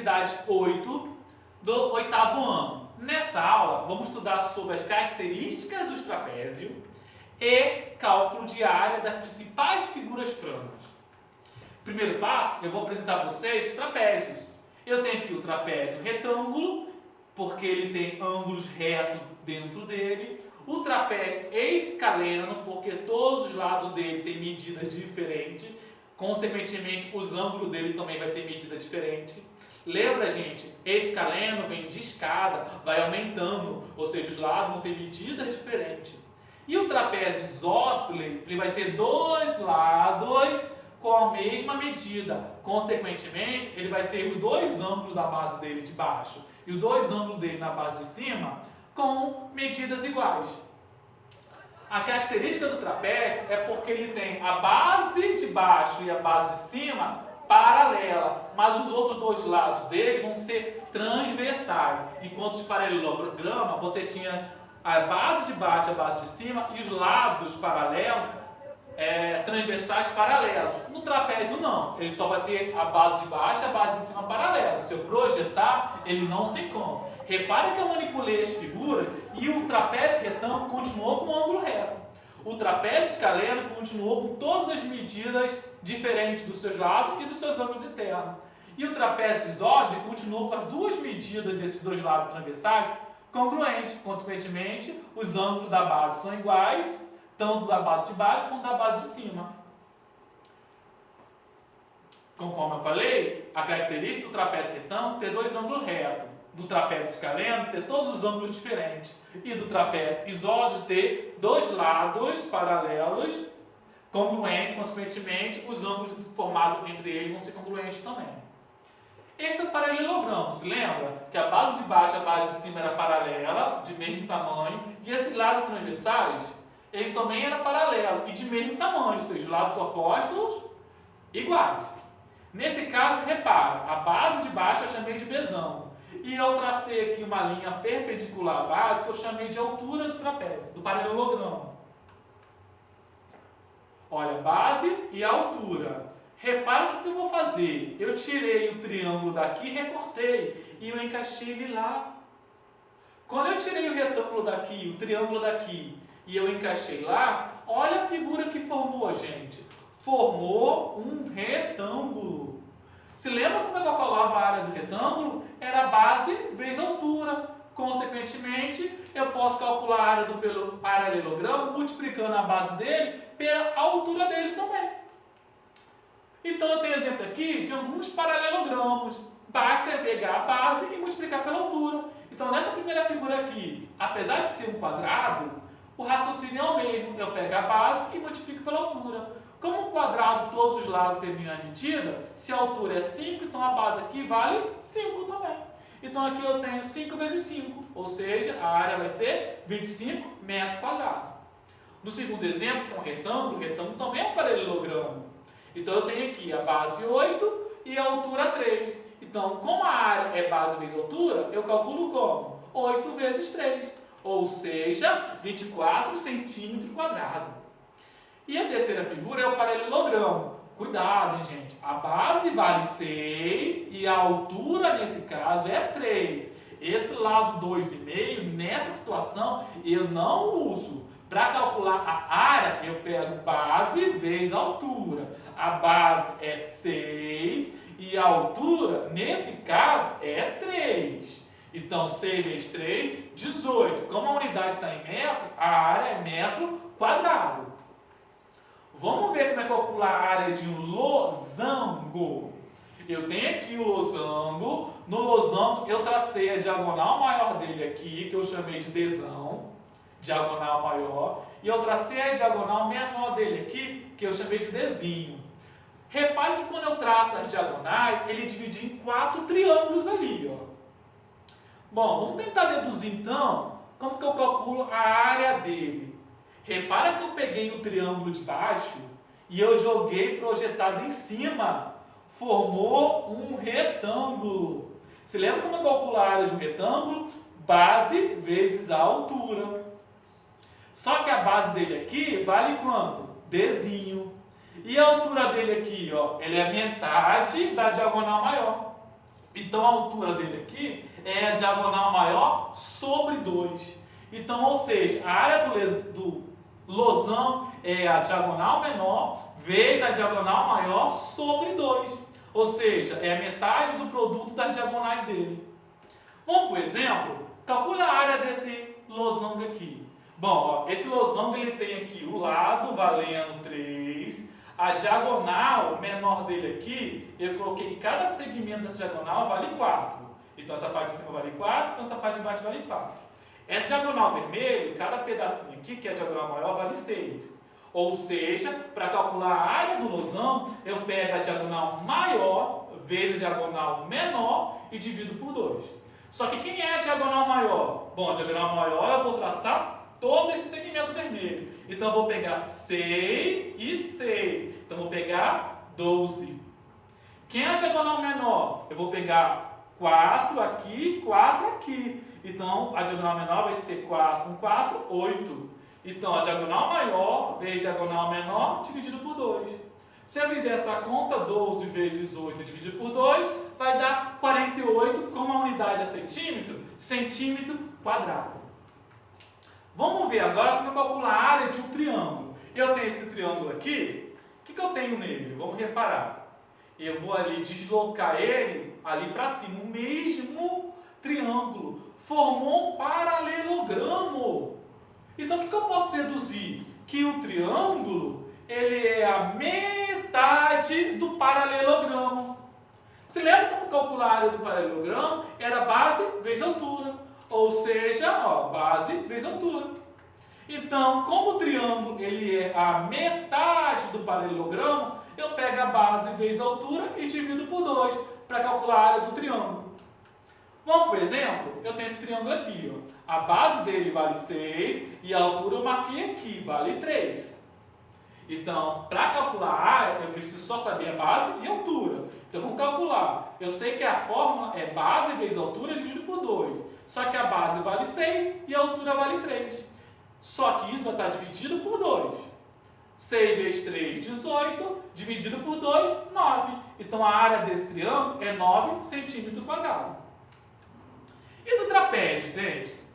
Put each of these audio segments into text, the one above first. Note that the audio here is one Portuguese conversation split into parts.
atividade 8 do 8º ano. Nessa aula, vamos estudar sobre as características dos trapézios e cálculo de área das principais figuras planas. Primeiro passo, eu vou apresentar a vocês os trapézios. Eu tenho aqui o trapézio retângulo, porque ele tem ângulos retos dentro dele. O trapézio escaleno, porque todos os lados dele têm medida diferente. Consequentemente, os ângulos dele também vai ter medida diferente. Lembra, gente? Escaleno vem de escada, vai aumentando, ou seja, os lados vão ter medida diferente. E o trapézio isósceles, ele vai ter dois lados com a mesma medida. Consequentemente, ele vai ter os dois ângulos da base dele de baixo e os dois ângulos dele na base de cima com medidas iguais. A característica do trapézio é porque ele tem a base de baixo e a base de cima paralela, mas os outros dois lados dele vão ser transversais. Enquanto os paralelogramas, você tinha a base de baixo e a base de cima e os lados paralelos, transversais paralelos. No trapézio não, ele só vai ter a base de baixo e a base de cima paralela. Se eu projetar, ele não se encontra. Repare que eu manipulei as figuras e o trapézio retângulo continuou com o ângulo reto. O trapézio escaleno continuou com todas as medidas diferentes dos seus lados e dos seus ângulos internos. E o trapézio isósceles continuou com as duas medidas desses dois lados transversais congruentes. Consequentemente, os ângulos da base são iguais, tanto da base de baixo quanto da base de cima. Conforme eu falei, a característica do trapézio retângulo é ter dois ângulos retos. Do trapézio escaleno ter todos os ângulos diferentes. E do trapézio isósceles ter dois lados paralelos congruentes, consequentemente, os ângulos formados entre eles vão ser congruentes também. Esse é o paralelogramo. Se lembra que a base de baixo e a base de cima era paralela, de mesmo tamanho, e esses lados transversais, eles também eram paralelos e de mesmo tamanho, ou seja, os lados opostos iguais. Nesse caso, repara, a base de baixo eu chamei de besão. E eu tracei aqui uma linha perpendicular à base que eu chamei de altura do trapézio, do paralelogramo. Olha, a base e a altura. Repara o que eu vou fazer. Eu tirei o triângulo daqui, recortei e eu encaixei ele lá. Quando eu tirei o retângulo daqui, o triângulo daqui e eu encaixei lá, olha a figura que formou, gente. Formou um retângulo. Se lembra como eu calculava a área do retângulo? Era a base vezes a altura. Consequentemente, eu posso calcular a área do paralelogramo multiplicando a base dele pela altura dele também. Então, eu tenho exemplo aqui de alguns paralelogramos. Basta eu pegar a base e multiplicar pela altura. Então, nessa primeira figura aqui, apesar de ser um quadrado, o raciocínio é o mesmo. Eu pego a base e multiplico pela altura. Como um quadrado, todos os lados têm a mesma medida, se a altura é 5, então a base aqui vale 5 também. Então aqui eu tenho 5 vezes 5, ou seja, a área vai ser 25 metros quadrados. No segundo exemplo, que é um retângulo, o retângulo também é um paralelogramo. Então eu tenho aqui a base 8 e a altura 3. Então, como a área é base vezes altura, eu calculo como? 8 vezes 3, ou seja, 24 centímetros quadrados. E a terceira figura é o paralelogramo. Cuidado, hein, gente? A base vale 6 e a altura, nesse caso, é 3. Esse lado 2,5, nessa situação, eu não uso. Para calcular a área, eu pego base vezes altura. A base é 6 e a altura, nesse caso, é 3. Então, 6 vezes 3, 18. Como a unidade está em metro, a área é metro quadrado. Vamos ver como é calcular a área de um losango. Eu tenho aqui o losango. No losango eu tracei a diagonal maior dele aqui, que eu chamei de desão, diagonal maior. E eu tracei a diagonal menor dele aqui, que eu chamei de desinho. Repare que quando eu traço as diagonais, ele divide em 4 triângulos ali, ó. Bom, vamos tentar deduzir então como que eu calculo a área dele. Repara que eu peguei o triângulo de baixo e eu joguei projetado em cima. Formou um retângulo. Se lembra como eu calculo a área de um retângulo? Base vezes a altura. Só que a base dele aqui vale quanto? Dzinho. E a altura dele aqui, ó, ele é metade da diagonal maior. Então a altura dele aqui é a diagonal maior sobre 2. Então, ou seja, a área do losão é a diagonal menor vezes a diagonal maior sobre 2. Ou seja, é a metade do produto das diagonais dele. Vamos por exemplo, calcula a área desse losango aqui. Bom, ó, esse losango ele tem aqui o lado valendo 3. A diagonal menor dele aqui, eu coloquei que cada segmento dessa diagonal vale 4. Então essa parte de cima vale 4, então essa parte de baixo vale 4. Essa diagonal vermelha, cada pedacinho aqui, que é a diagonal maior, vale 6. Ou seja, para calcular a área do losango, eu pego a diagonal maior vezes a diagonal menor e divido por 2. Só que quem é a diagonal maior? Bom, a diagonal maior eu vou traçar todo esse segmento vermelho. Então eu vou pegar 6 e 6. Então eu vou pegar 12. Quem é a diagonal menor? Eu vou pegar 4 aqui e 4 aqui. Então a diagonal menor vai ser 4 com 4, 8. Então a diagonal maior vezes a diagonal menor dividido por 2. Se eu fizer essa conta, 12 vezes 8 dividido por 2, vai dar 48, como a unidade é centímetro quadrado. Vamos ver agora como eu calculo a área de um triângulo. Eu tenho esse triângulo aqui, o que eu tenho nele? Vamos reparar. Eu vou ali deslocar ele ali para cima, o mesmo triângulo. Formou um paralelogramo. Então o que eu posso deduzir? Que o triângulo ele é a metade do paralelogramo. Você lembra como calcular a área do paralelogramo? Era base vezes altura. Ou seja, ó, base vezes altura. Então, como o triângulo ele é a metade do paralelogramo, eu pego a base vezes a altura e divido por 2 para calcular a área do triângulo. Vamos por exemplo, eu tenho esse triângulo aqui. Ó. A base dele vale 6 e a altura eu marquei aqui, vale 3. Então, para calcular a área, eu preciso só saber a base e a altura. Então, vamos calcular. Eu sei que a fórmula é base vezes altura dividido por 2. Só que a base vale 6 e a altura vale 3. Só que isso vai estar dividido por 2. 6 vezes 3, 18. Dividido por 2, 9. Então, a área desse triângulo é 9 centímetros quadrados. E do trapézio, gente?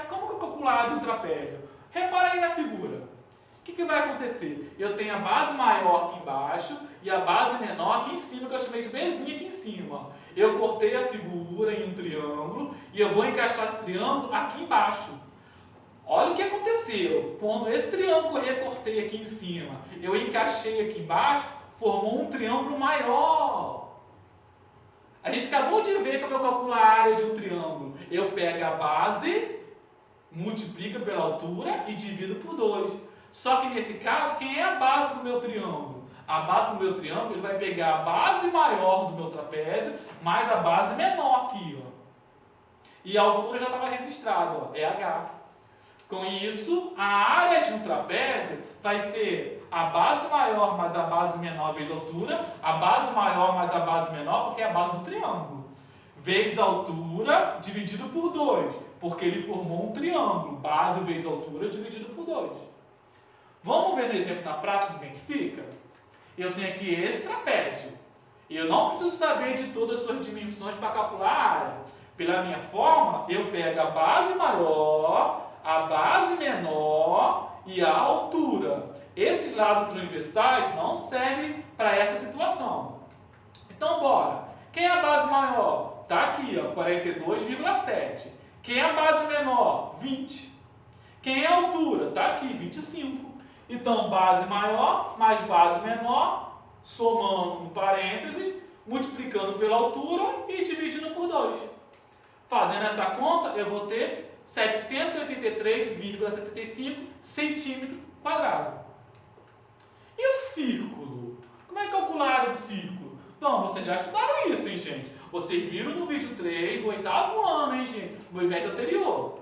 Como que eu calculo a área do trapézio? Repara aí na figura. O que vai acontecer? Eu tenho a base maior aqui embaixo e a base menor aqui em cima, que eu chamei de Bzinha aqui em cima. Eu cortei a figura em um triângulo e eu vou encaixar esse triângulo aqui embaixo. Olha o que aconteceu. Quando esse triângulo eu recortei aqui em cima, eu encaixei aqui embaixo, formou um triângulo maior. A gente acabou de ver como eu calculo a área de um triângulo. Eu pego a base, multiplico pela altura e divido por 2. Só que nesse caso, quem é a base do meu triângulo? A base do meu triângulo ele vai pegar a base maior do meu trapézio mais a base menor aqui. Ó. E a altura já estava registrada, ó, é H. Com isso, a área de um trapézio vai ser a base maior mais a base menor vezes a altura, a base maior mais a base menor, porque é a base do triângulo, vezes a altura dividido por 2, porque ele formou um triângulo, base vezes a altura dividido por 2. Vamos ver no exemplo na prática como é que fica? Eu tenho aqui esse trapézio. E eu não preciso saber de todas as suas dimensões para calcular a área. Pela minha fórmula, eu pego a base maior, a base menor e a altura. Esses lados transversais não servem para essa situação. Então, bora. Quem é a base maior? Está aqui, ó, 42,7. Quem é a base menor? 20. Quem é a altura? Está aqui, 25. Então, base maior mais base menor, somando um parênteses, multiplicando pela altura e dividindo por 2. Fazendo essa conta, eu vou ter 783,75 centímetros quadrados. E o círculo? Como é que calcula a área do círculo? Bom, vocês já estudaram isso, hein, gente? Vocês viram no vídeo 3 do 8º ano, hein, gente? No IBET anterior.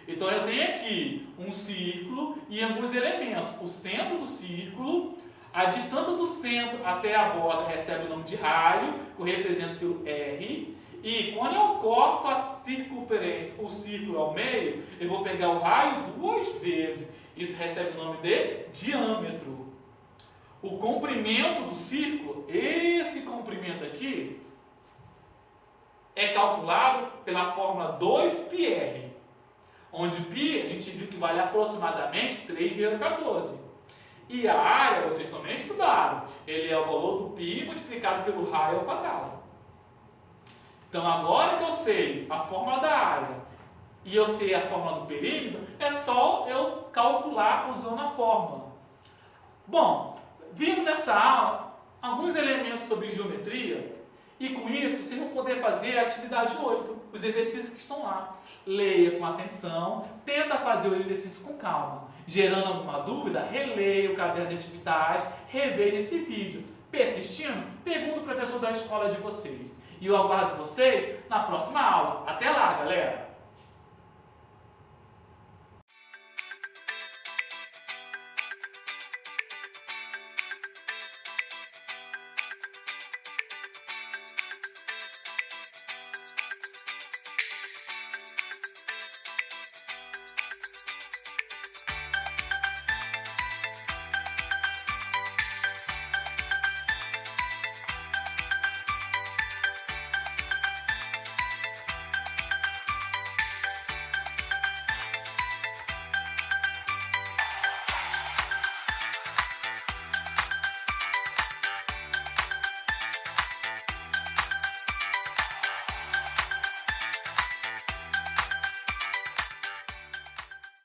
Então, eu tenho aqui um círculo e alguns elementos. O centro do círculo, a distância do centro até a borda recebe o nome de raio, que eu represento pelo R. E quando eu corto a circunferência, o círculo ao meio, eu vou pegar o raio 2 vezes. Isso recebe o nome de diâmetro. O comprimento do círculo, esse comprimento aqui, é calculado pela fórmula 2πr, onde π a gente viu que vale aproximadamente 3,14. E a área, vocês também estudaram, ele é o valor do π multiplicado pelo raio ao quadrado. Então agora que eu sei a fórmula da área e eu sei a fórmula do perímetro, é só eu calcular usando a fórmula. Bom, vimos nessa aula alguns elementos sobre geometria e com isso vocês vão poder fazer a atividade 8, os exercícios que estão lá. Leia com atenção, tenta fazer o exercício com calma. Gerando alguma dúvida, releia o caderno de atividade, reveja esse vídeo. Persistindo, pergunta o professor da escola de vocês. E eu aguardo vocês na próxima aula. Até lá, galera!